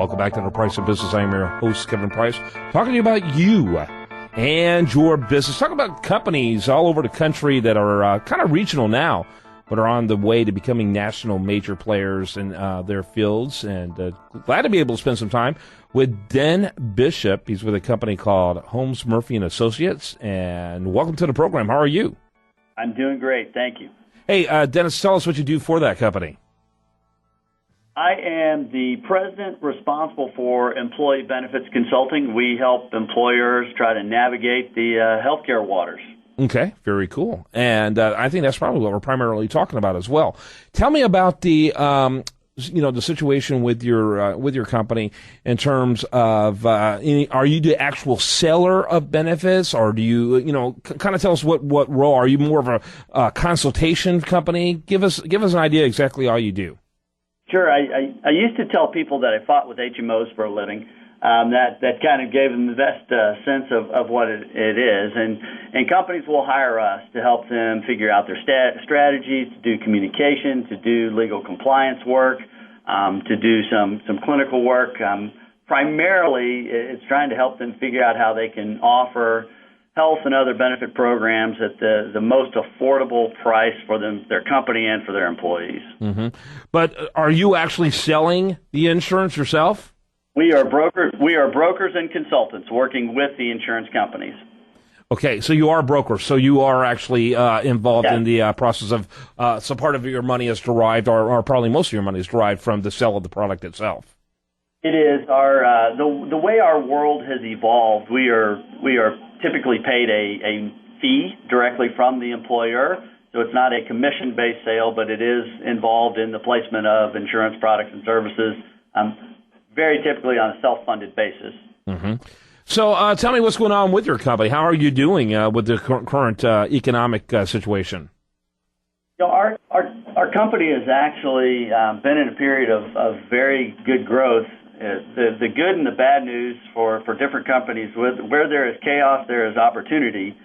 Welcome back to The Price of Business. I am your host, Kevin Price, talking to you about you and your business. Talking about companies all over the country that are kind of regional now, but are on the way to becoming national major players in their fields. And glad to be able to spend some time with Den Bishop. He's with a company called Holmes Murphy and Associates. And welcome to the program. How are you? I'm doing great. Thank you. Hey, Dennis, tell us what you do for that company. I am the president responsible for employee benefits consulting. We help employers try to navigate the healthcare waters. Okay, very cool. And I think that's probably what we're primarily talking about as well. Tell me about the the situation with your company in terms of are you the actual seller of benefits, or do you kind of tell us what role? Are you more of a consultation company? Give us an idea exactly all you do. Sure. I used to tell people that I fought with HMOs for a living. That kind of gave them the best sense of what it is. And companies will hire us to help them figure out their strategies, to do communication, to do legal compliance work, to do some clinical work. Primarily, it's trying to help them figure out how they can offer health and other benefit programs at the most affordable price for their company and for their employees. Mm-hmm. But are you actually selling the insurance yourself? We are brokers. We are brokers and consultants working with the insurance companies. Okay, so you are brokers. So you are actually involved Yes. in the process of so part of your money is derived, or probably most of your money is derived from the sale of the product itself. It is our the way our world has evolved. We are typically paid a fee directly from the employer, so it's not a commission-based sale, but it is involved in the placement of insurance products and services, very typically on a self-funded basis. Mm-hmm. So tell me what's going on with your company. How are you doing with the current economic situation? Our company has actually been in a period of very good growth. The good and the bad news for different companies, where there is chaos, there is opportunity.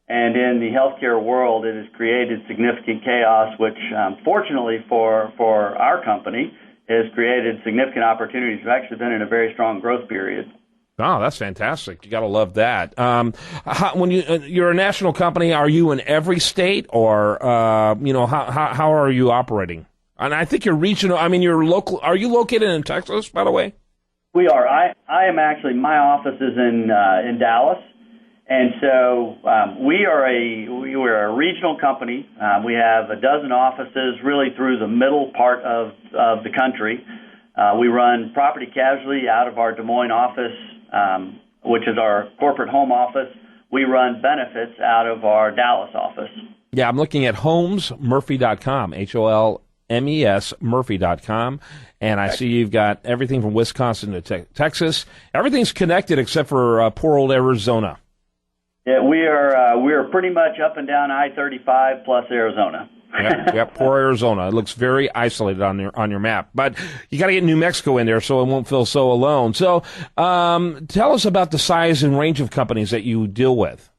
And in the healthcare world, it has created significant chaos, which fortunately for our company has created significant opportunities. We've actually been in a very strong growth period. Oh, that's fantastic. You got to love that. When you're a national company, are you in every state, or how are you operating? And I think you're regional. I mean, you're local. Are you located in Texas, by the way? We are. I am actually. My office is in Dallas, and so we are a regional company. We have a dozen offices, really through the middle part of the country. We run property casualty out of our Des Moines office, which is our corporate home office. We run benefits out of our Dallas office. Yeah, I'm looking at HolmesMurphy.com, HOLMES Murphy.com, and I see you've got everything from Wisconsin to Texas. Everything's connected except for poor old Arizona. Yeah, we are pretty much up and down I-35 plus Arizona. Yep, poor Arizona. It looks very isolated on your map. But you got to get New Mexico in there so it won't feel so alone. So tell us about the size and range of companies that you deal with.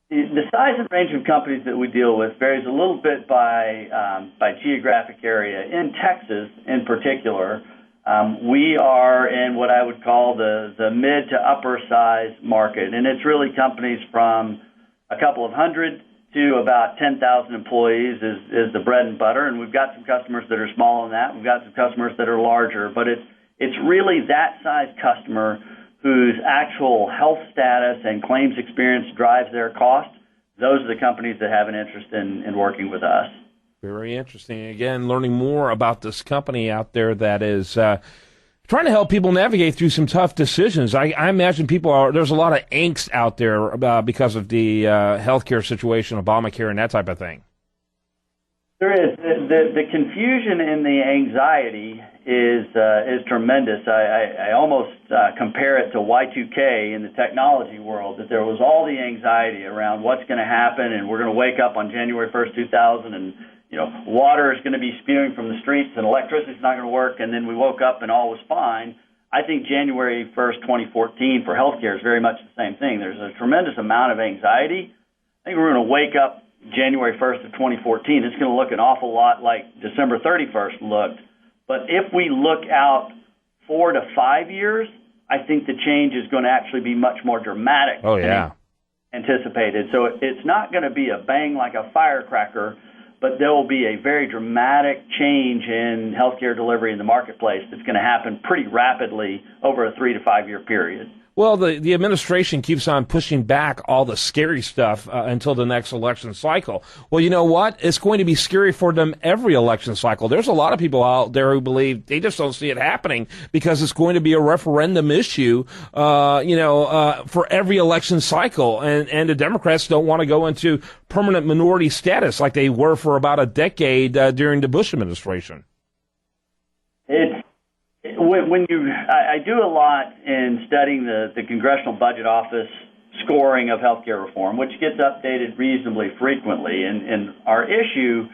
The size and range of companies that we deal with varies a little bit by geographic area. In Texas, in particular, we are in what I would call the mid to upper size market, and it's really companies from a couple of hundred to about 10,000 employees is the bread and butter, and we've got some customers that are smaller than that. We've got some customers that are larger, but it's really that size customer whose actual health status and claims experience drives their cost. Those are the companies that have an interest in working with us. Very interesting. Again, learning more about this company out there that is trying to help people navigate through some tough decisions. I imagine there's a lot of angst out there because of the healthcare situation, Obamacare, and that type of thing. There is. The confusion and the anxiety is tremendous. I almost compare it to Y2K in the technology world, that there was all the anxiety around what's going to happen, and we're going to wake up on January 1st, 2000, and water is going to be spewing from the streets, and electricity is not going to work, and then we woke up and all was fine. I think January 1st, 2014 for healthcare is very much the same thing. There's a tremendous amount of anxiety. I think we're going to wake up January 1st of 2014. It's going to look an awful lot like December 31st looked But if we look out 4 to 5 years, I think the change is going to actually be much more dramatic than anticipated. So it's not going to be a bang like a firecracker, but there will be a very dramatic change in healthcare delivery in the marketplace that's going to happen pretty rapidly over a 3 to 5 year period. Well, the administration keeps on pushing back all the scary stuff until the next election cycle. Well, you know what? It's going to be scary for them every election cycle. There's a lot of people out there who believe they just don't see it happening because it's going to be a referendum issue, for every election cycle. And the Democrats don't want to go into permanent minority status like they were for about a decade during the Bush administration. I do a lot in studying the Congressional Budget Office scoring of healthcare reform, which gets updated reasonably frequently. And our issue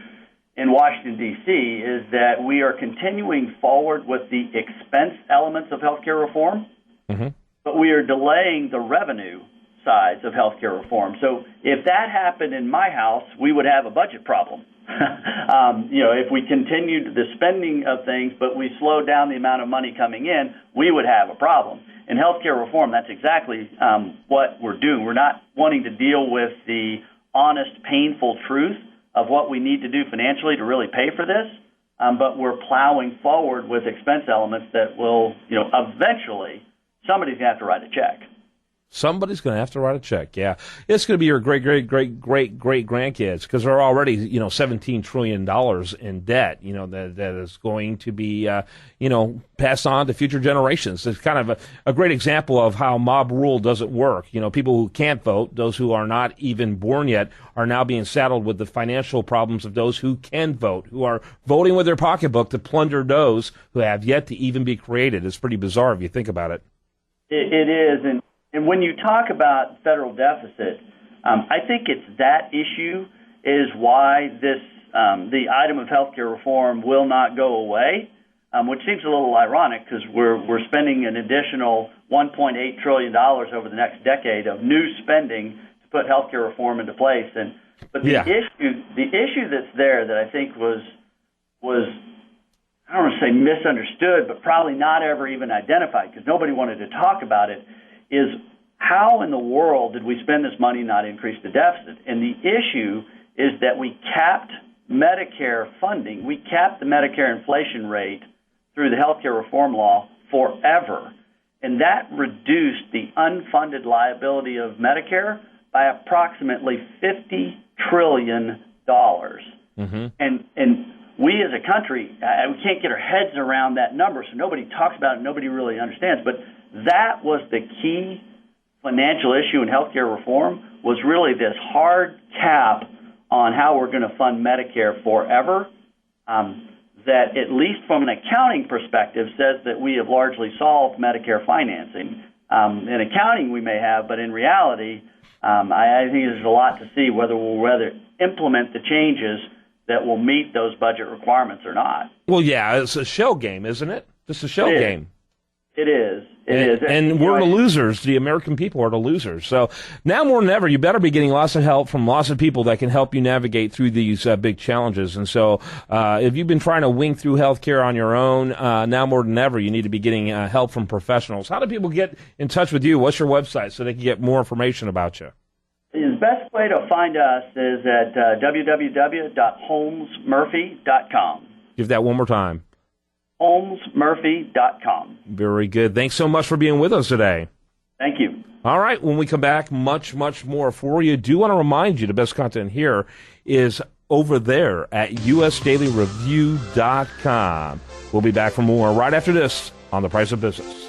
in Washington, D.C. is that we are continuing forward with the expense elements of healthcare reform, but we are delaying the revenue sides of healthcare reform. So if that happened in my house, we would have a budget problem. If we continued the spending of things, but we slowed down the amount of money coming in, we would have a problem. In healthcare reform, that's exactly what we're doing. We're not wanting to deal with the honest, painful truth of what we need to do financially to really pay for this, but we're plowing forward with expense elements that will, eventually somebody's going to have to write a check. Somebody's going to have to write a check. Yeah, it's going to be your great grandkids because they're already, $17 trillion in debt. That is going to be, passed on to future generations. It's kind of a great example of how mob rule doesn't work. People who can't vote, those who are not even born yet, are now being saddled with the financial problems of those who can vote, who are voting with their pocketbook to plunder those who have yet to even be created. It's pretty bizarre if you think about it. It is, and when you talk about federal deficit, I think it's that issue is why the item of healthcare reform will not go away, which seems a little ironic because we're spending an additional $1.8 trillion over the next decade of new spending to put healthcare reform into place. But the issue that's there that I think was I don't want to say misunderstood, but probably not ever even identified because nobody wanted to talk about it, is how in the world did we spend this money and not increase the deficit? And the issue is that we capped Medicare funding. We capped the Medicare inflation rate through the healthcare reform law forever. And that reduced the unfunded liability of Medicare by approximately $50 trillion. And we as a country, we can't get our heads around that number, so nobody talks about it, nobody really understands. But that was the key financial issue in healthcare reform, was really this hard cap on how we're going to fund Medicare forever, that at least from an accounting perspective says that we have largely solved Medicare financing. In accounting we may have, but in reality, I think there's a lot to see whether we'll implement the changes that will meet those budget requirements or not. Well, yeah, it's a shell game, isn't it? Just a shell game. It is. And we're the losers. The American people are the losers. So now more than ever, you better be getting lots of help from lots of people that can help you navigate through these big challenges. And so if you've been trying to wing through healthcare on your own, now more than ever, you need to be getting help from professionals. How do people get in touch with you? What's your website so they can get more information about you? The best way to find us is at www.holmesmurphy.com. Give that one more time. holmesmurphy.com. Very good. Thanks so much for being with us today. Thank you. All right. When we come back, much more for you. Do want to remind you the best content here is over there at usdailyreview.com. We'll be back for more right after this on The Price of Business.